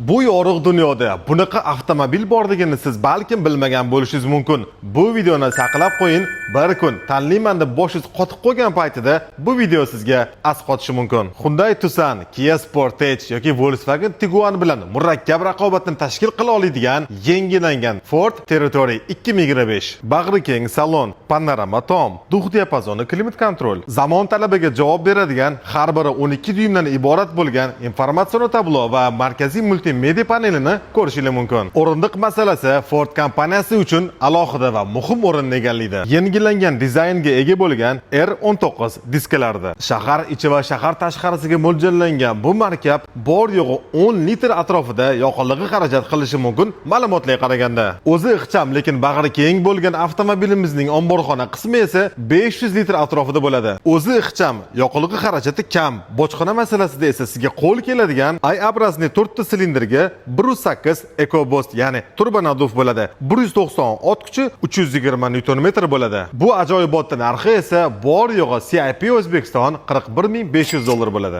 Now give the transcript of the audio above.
Bu yorug' dunyoda bunaqa avtomobil borligini siz balkim bilmagan bo'lishingiz mumkin. Bu videoni saqlab qo'ying. Bir kun tanlayman deb boshingiz qotib qolgan paytida bu video sizga asqotishi mumkin. Hyundai Tucson, Kia Sportage yoki Volkswagen Tiguan bilan murakkab raqobatni tashkil qila oladigan yangilangan Ford Territory 2025. Bag'ri keng salon, panorama tom, duh diapazoni klimat kontrol, zamon talabiga javob beradigan har biri 12 dyumdan iborat bo'lgan informatsion tablo va markaziy multimedia panelini ko'rishingiz mumkin. O'rindiq masalasi Ford kompaniyasi uchun alohida va muhim o'rinni egallaydi. Yangilangan dizaynga ega bo'lgan R19 diskalarida shahar ichi va shahar tashqarisiga mo'ljallangan bu markab bor yo'g'i 10 litr atrofida yoqilg'i xarajat qilishi mumkin ma'lumotlarga qaraganda. O'zi ixcham lekin bag'ri keng bo'lgan avtomobilimizning omborxona qismi esa 500 litr atrofida bo'ladi. O'zi ixcham, yoqilg'i xarajati kam. Bojxona masalasida esa sizga qo'l keladigan ay obrazli 4 ta silindrga 108 EcoBoost ya'ni turbonaduf bo'ladi. 190 ot kuchi 320 Nm bo'ladi. Bu ajoyibotning narxi esa bor yo'g'i CIP O'zbekiston $41.500 bo'ladi.